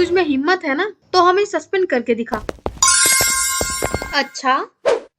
तुझमें हिम्मत है ना तो हमें सस्पेंड करके दिखा। अच्छा,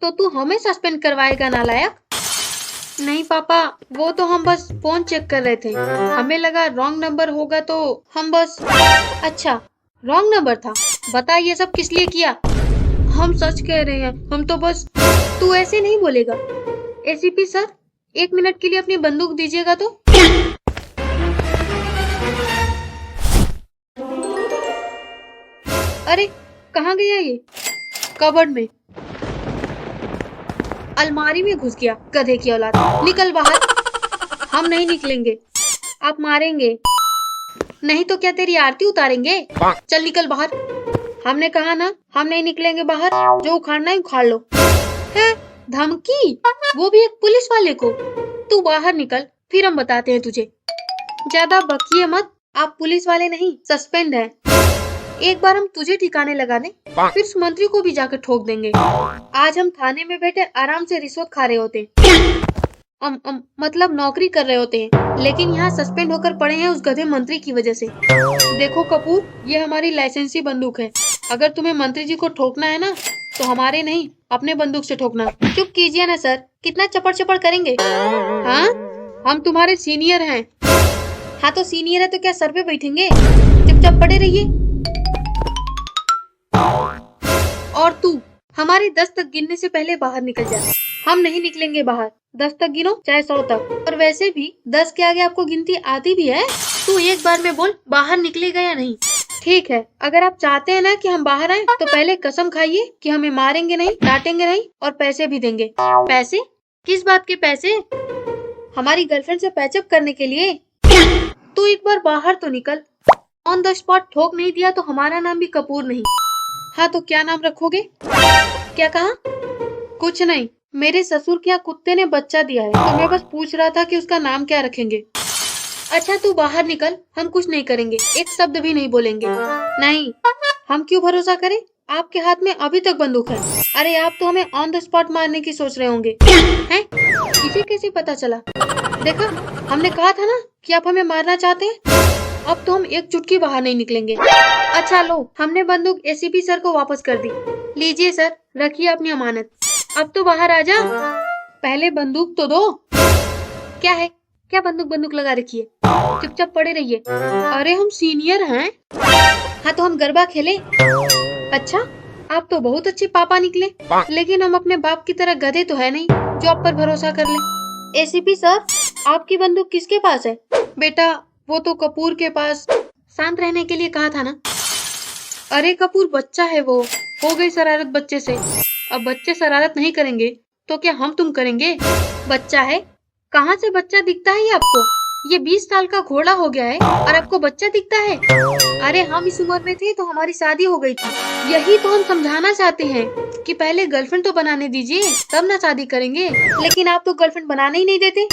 तो तू हमें सस्पेंड करवाएगा नालायक? नहीं पापा, वो तो हम बस फोन चेक कर रहे थे, हमें लगा रॉन्ग नंबर होगा तो हम बस। अच्छा, रॉन्ग नंबर था। बता ये सब किस लिए किया? हम सच कह रहे हैं, हम तो बस। तू ऐसे नहीं बोलेगा। एसीपी सर, 1 मिनट के लिए अपनी बंदूक दीजिएगा तो। अरे कहाँ गया ये? कबर्ड में, अलमारी में घुस गया, गधे की औलाद। निकल बाहर। हम नहीं निकलेंगे, आप मारेंगे। नहीं तो क्या तेरी आरती उतारेंगे? चल निकल बाहर। हमने कहा ना, हम नहीं निकलेंगे बाहर। जो उखाड़ना है उखाड़ लो। है धमकी, वो भी एक पुलिस वाले को। तू बाहर निकल, फिर हम बताते हैं तुझे। ज्यादा बकिए मत, आप पुलिस वाले नहीं, सस्पेंड है। एक बार हम तुझे ठिकाने लगा दें, फिर उस मंत्री को भी जाकर ठोक देंगे। आज हम थाने में बैठे आराम से रिश्वत खा रहे होते, मतलब नौकरी कर रहे होते हैं, लेकिन यहाँ सस्पेंड होकर पड़े हैं उस गधे मंत्री की वजह से। देखो कपूर, ये हमारी लाइसेंसी बंदूक है। अगर तुम्हें मंत्री जी को ठोकना है ना, तो हमारे नहीं, अपने बंदूक से ठोकना। चुप कीजिए ना सर, कितना चपड़ चपड़ करेंगे? हाँ, हम तुम्हारे सीनियर हैं। हाँ तो सीनियर है तो क्या सर पे बैठेंगे? चुपचाप पड़े रहिए। और तू हमारे 10 तक गिनने से पहले बाहर निकल जा। हम नहीं निकलेंगे बाहर। 10 तक गिनो, चाहे 100 तक। और वैसे भी 10 के आगे आपको गिनती आती भी है? तू एक बार में बोल, बाहर निकलेगा या नहीं? ठीक है, अगर आप चाहते हैं ना कि हम बाहर आए, तो पहले कसम खाइए कि हमें मारेंगे नहीं, डांटेंगे नहीं और पैसे भी देंगे। पैसे? किस बात के पैसे? हमारी गर्लफ्रेंड से पैचअप करने के लिए। तू एक बार बाहर तो निकल। ऑन द स्पॉट ठोक नहीं दिया तो हमारा नाम भी कपूर नहीं। हाँ तो क्या नाम रखोगे? क्या कहा? कुछ नहीं, मेरे ससुर के यहाँ कुत्ते ने बच्चा दिया है, तो मैं बस पूछ रहा था कि उसका नाम क्या रखेंगे। अच्छा तू बाहर निकल, हम कुछ नहीं करेंगे, एक शब्द भी नहीं बोलेंगे। नहीं, हम क्यों भरोसा करें? आपके हाथ में अभी तक बंदूक है। अरे आप तो हमें ऑन द स्पॉट मारने की सोच रहे होंगे। हैं? इसे कैसे पता चला? देखा, हमने कहा था ना कि आप हमें मारना चाहते हैं। अब तो हम एक चुटकी बाहर नहीं निकलेंगे। अच्छा लो, हमने बंदूक एसीपी सर को वापस कर दी। लीजिए सर, रखिए अपनी अमानत। अब तो बाहर आ जा। पहले बंदूक तो दो। क्या है? क्या बंदूक लगा रखी है? चुपचाप पड़े रहिए। अरे हम सीनियर हैं। हाँ तो हम गरबा खेले। अच्छा, आप तो बहुत अच्छे पापा निकले, लेकिन हम अपने बाप की तरह गधे तो है नहीं जो आप पर भरोसा कर ले। एसीपी सर, आपकी बंदूक किसके पास है? बेटा वो तो कपूर के पास। शांत रहने के लिए कहा था ना। अरे कपूर बच्चा है वो, हो गई शरारत बच्चे से। अब बच्चे शरारत नहीं करेंगे तो क्या हम तुम करेंगे? बच्चा है? कहाँ से बच्चा दिखता है ये आपको? ये 20 साल का घोड़ा हो गया है और आपको बच्चा दिखता है? अरे हम इस उम्र में थे तो हमारी शादी हो गई थी। यही तो हम समझाना चाहते हैं कि पहले गर्लफ्रेंड तो बनाने दीजिए, तब ना शादी करेंगे। लेकिन आप तो गर्लफ्रेंड बनाने ही नहीं देते।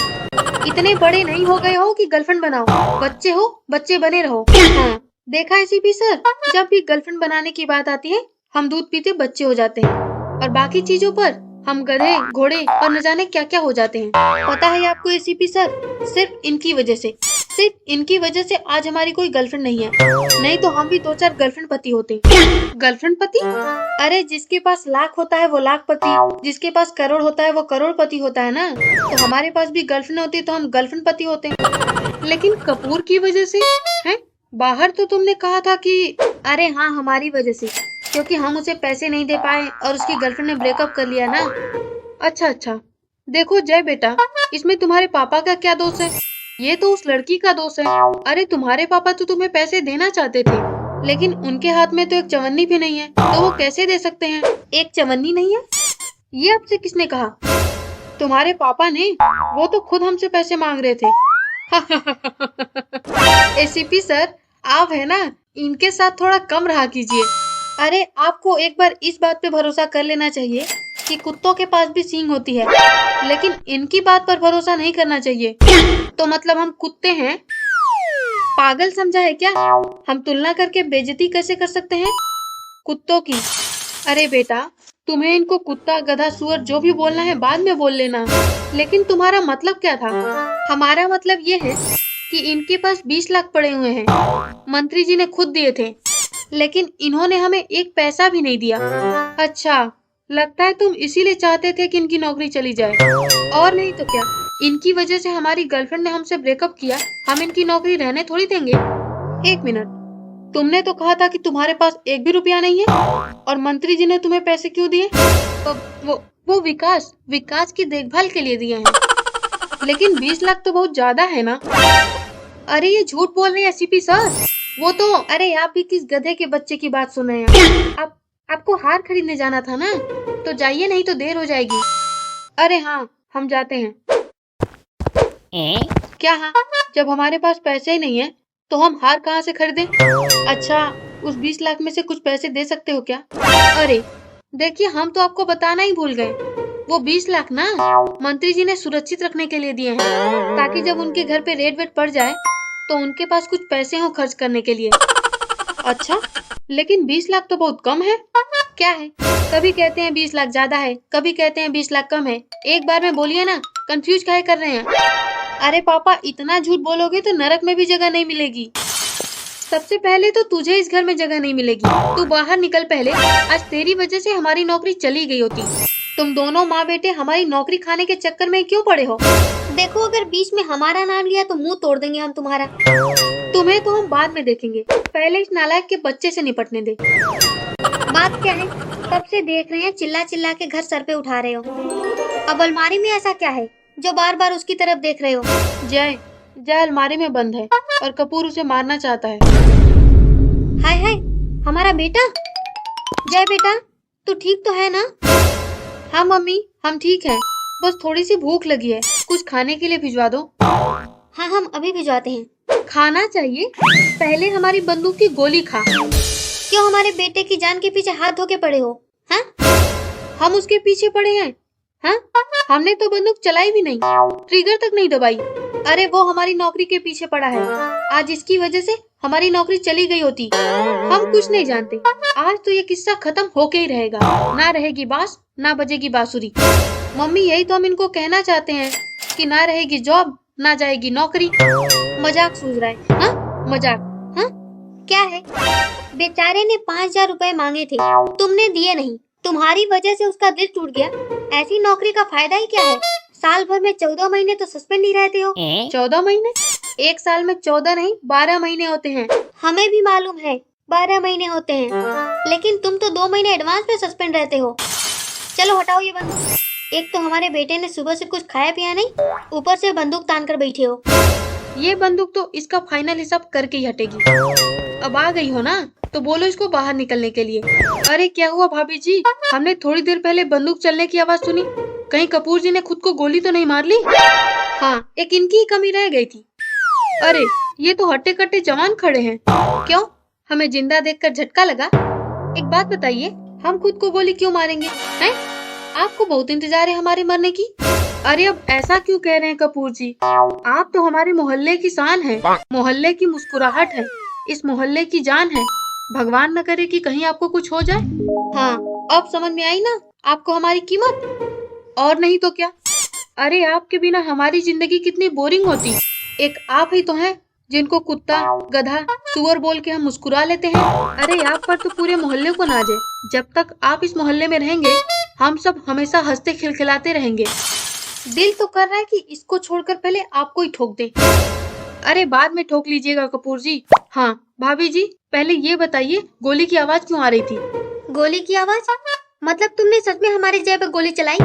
इतने बड़े नहीं हो गए हो कि गर्लफ्रेंड बनाओ। बच्चे हो, बच्चे बने रहो। हाँ, देखा एसीपी सर, जब भी गर्लफ्रेंड बनाने की बात आती है, हम दूध पीते बच्चे हो जाते हैं, और बाकी चीजों पर हम गधे, घोड़े और न जाने क्या क्या हो जाते हैं। पता है आपको एसीपी सर, सिर्फ इनकी वजह से आज हमारी कोई गर्लफ्रेंड नहीं है। नहीं तो हम भी 2-4 गर्लफ्रेंड पति होते। गर्लफ्रेंड पति? अरे जिसके पास लाख होता है वो लाखपति, जिसके पास करोड़ होता है वो करोड़पति होता है ना। तो हमारे पास भी गर्लफ्रेंड होती तो हम गर्लफ्रेंड पति होते। लेकिन कपूर की वजह से है? बाहर तो तुमने कहा था कि। अरे हाँ, हमारी वजह से, क्योंकि हम उसे पैसे नहीं दे पाए और उसकी गर्लफ्रेंड ने ब्रेकअप कर लिया ना। अच्छा, देखो जय बेटा, इसमें तुम्हारे पापा का क्या दोष है? ये तो उस लड़की का दोष है। अरे तुम्हारे पापा तो तुम्हें पैसे देना चाहते थे, लेकिन उनके हाथ में तो एक चवन्नी भी नहीं है, तो वो कैसे दे सकते हैं? एक चवन्नी नहीं है? ये आपसे किसने कहा? तुम्हारे पापा ने। वो तो खुद हमसे पैसे मांग रहे थे। एसीपी सर, आप है ना, इनके साथ थोड़ा कम रहा कीजिए। अरे आपको एक बार इस बात पे भरोसा कर लेना चाहिए कि कुत्तों के पास भी सींग होती है, लेकिन इनकी बात पर भरोसा नहीं करना चाहिए। तो मतलब हम कुत्ते हैं? पागल समझा है क्या? हम तुलना करके बेइज्जती कैसे कर सकते हैं कुत्तों की? अरे बेटा, तुम्हें इनको कुत्ता, गधा, सुअर जो भी बोलना है बाद में बोल लेना, लेकिन तुम्हारा मतलब क्या था? हमारा मतलब ये है कि इनके पास 20 लाख पड़े हुए हैं, मंत्री जी ने खुद दिए थे। लेकिन इन्होंने हमें एक पैसा भी नहीं दिया। अच्छा, लगता है तुम इसीलिए चाहते थे कि इनकी नौकरी चली जाए। और नहीं तो क्या, इनकी वजह से हमारी गर्लफ्रेंड ने हमसे ब्रेकअप किया, हम इनकी नौकरी रहने थोड़ी देंगे। एक मिनट, तुमने तो कहा था कि तुम्हारे पास एक भी रुपया नहीं है, और मंत्री जी ने तुम्हें पैसे क्यों दिए? वो विकास की देखभाल के लिए दिए हैं। लेकिन 20 लाख तो बहुत ज्यादा है ना? अरे ये झूठ बोल रहे हैं एसीपी सर। वो तो, अरे आप भी किस गधे के बच्चे की बात सुन रहे हैं? आपको हार खरीदने जाना था ना, तो जाइए, नहीं तो देर हो जाएगी। अरे हाँ, हम जाते हैं। क्या हाँ? जब हमारे पास पैसे ही नहीं है तो हम हार कहाँ से खरीदें? अच्छा, उस 20 लाख में से कुछ पैसे दे सकते हो क्या? अरे देखिए, हम तो आपको बताना ही भूल गए। वो 20 लाख ना मंत्री जी ने सुरक्षित रखने के लिए दिए हैं, ताकि जब उनके घर पे रेड वेड पड़ जाए तो उनके पास कुछ पैसे हो खर्च करने के लिए। अच्छा, लेकिन 20 लाख तो बहुत कम है। क्या है, कभी कहते हैं 20 लाख ज्यादा है, कभी कहते हैं 20 लाख कम है। एक बार में बोलिए ना, कंफ्यूज काहे कर रहे हैं? अरे पापा, इतना झूठ बोलोगे तो नरक में भी जगह नहीं मिलेगी। सबसे पहले तो तुझे इस घर में जगह नहीं मिलेगी। तू बाहर निकल पहले। आज तेरी वजह से हमारी नौकरी चली गई होती। तुम दोनों माँ बेटे हमारी नौकरी खाने के चक्कर में क्यों पड़े हो? देखो, अगर बीच में हमारा नाम लिया तो मुंह तोड़ देंगे हम तुम्हारा। तुम्हें तो हम बाद में देखेंगे, पहले इस नालायक के बच्चे से निपटने दे। बात क्या है? कब से देख रहे हैं, चिल्ला चिल्ला के घर सर पे उठा रहे हो। अब अलमारी में ऐसा क्या है जो बार बार उसकी तरफ देख रहे हो? जय अलमारी में बंद है और कपूर उसे मारना चाहता है। हाय हाय, हमारा बेटा। जय बेटा, तू ठीक तो है ना? हाँ मम्मी, हम ठीक हैं, बस थोड़ी सी भूख लगी है, कुछ खाने के लिए भिजवा दो। हाँ, हम अभी भिजवाते हैं। खाना चाहिए, पहले हमारी बंदूक की गोली खा। क्यों हमारे बेटे की जान के पीछे हाथ धो के पड़े हो? हाँ? हम उसके पीछे पड़े हैं? हाँ? हमने तो बंदूक चलाई भी नहीं, ट्रिगर तक नहीं दबाई। अरे वो हमारी नौकरी के पीछे पड़ा है। आज इसकी वजह से हमारी नौकरी चली गई होती। हम कुछ नहीं जानते। आज तो ये किस्सा खत्म होके ही रहेगा। ना रहेगी बांस, ना बजेगी बांसुरी। मम्मी, यही तो हम इनको कहना चाहते हैं कि ना रहेगी जॉब, ना जाएगी नौकरी। मजाक सूझ रहा है? हाँ, मजाक। हाँ, क्या है? बेचारे ने 5,000 रुपए मांगे थे, तुमने दिए नहीं, तुम्हारी वजह से उसका दिल टूट गया। ऐसी नौकरी का फायदा ही क्या है? साल भर में 14 महीने तो सस्पेंड ही रहते हो। 14 महीने? एक साल में 14 नहीं, 12 महीने होते हैं। हमें भी मालूम है 12 महीने होते हैं, लेकिन तुम तो 2 महीने एडवांस में सस्पेंड रहते हो। चलो हटाओ ये बंदूक। एक तो हमारे बेटे ने सुबह से कुछ खाया पिया नहीं, ऊपर से बंदूक तान कर बैठे हो। ये बंदूक तो इसका फाइनल हिसाब करके ही हटेगी। अब आ गई हो ना, तो बोलो इसको बाहर निकलने के लिए। अरे क्या हुआ भाभी जी? हमने थोड़ी देर पहले बंदूक चलने की आवाज सुनी। कहीं कपूर जी ने खुद को गोली तो नहीं मार ली? हाँ, एक इनकी ही कमी रह गई थी। अरे ये तो हट्टे कट्टे जवान खड़े हैं। क्यों, हमें जिंदा देखकर झटका लगा? एक बात बताइए, हम खुद को गोली क्यों मारेंगे? हैं? आपको बहुत इंतजार है हमारे मरने की। अरे अब ऐसा क्यों कह रहे हैं कपूर जी? आप तो हमारे मोहल्ले की शान है, मोहल्ले की मुस्कुराहट है, इस मोहल्ले की जान है। भगवान न करे कि कहीं आपको कुछ हो जाए। हाँ, अब समझ में आई ना आपको हमारी कीमत? और नहीं तो क्या। अरे आपके बिना हमारी जिंदगी कितनी बोरिंग होती। एक आप ही तो हैं जिनको कुत्ता, गधा, सुअर बोल के हम मुस्कुरा लेते हैं। अरे आप पर तो पूरे मोहल्ले को नाज है। जब तक आप इस मोहल्ले में रहेंगे, हम सब हमेशा हंसते खिलखिलाते रहेंगे। दिल तो कर रहा है कि इसको छोड़कर पहले आपको ही ठोक दे। अरे बाद में ठोक लीजिएगा कपूर जी। हाँ भाभी जी, पहले ये बताइए गोली की आवाज क्यों आ रही थी? गोली की आवाज? मतलब तुमने सच में हमारे जय पे गोली चलाई?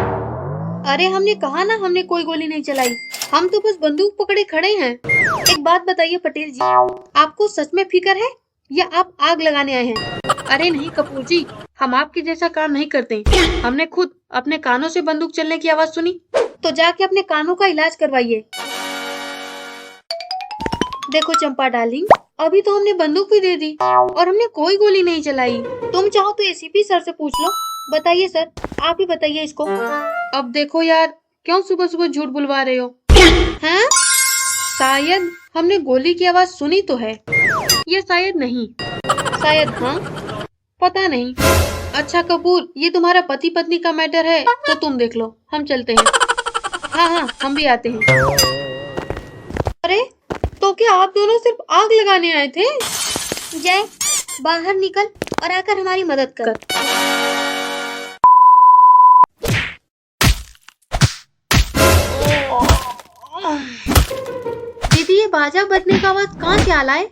अरे हमने कहा ना, हमने कोई गोली नहीं चलाई, हम तो बस बंदूक पकड़े खड़े हैं। एक बात बताइए पटेल जी, आपको सच में फिक्र है या आप आग लगाने आए हैं? अरे नहीं कपूर जी, हम आपके जैसा काम नहीं करते। हमने खुद अपने कानों से बंदूक चलने की आवाज सुनी, तो जाके अपने कानों का इलाज करवाइए। देखो चंपा डार्लिंग, अभी तो हमने बंदूक भी दे दी और हमने कोई गोली नहीं चलाई। तुम चाहो तो एसीपी सर से पूछ लो। बताइए सर, आप ही बताइए इसको। अब देखो यार, क्यों सुबह सुबह झूठ बुलवा रहे हो? हैं? शायद हमने गोली की आवाज सुनी तो है, ये शायद नहीं, शायद हाँ, पता नहीं। अच्छा कपूर, ये तुम्हारा पति पत्नी का मैटर है तो तुम देख लो, हम चलते हैं। हाँ हाँ, हम भी आते हैं। अरे तो क्या आप दोनों सिर्फ आग लगाने आए थे? जय, बाहर निकल और आकर हमारी मदद कर। दीदी, ये बाजा बजने का आवाज कहाँ से आ रहा है?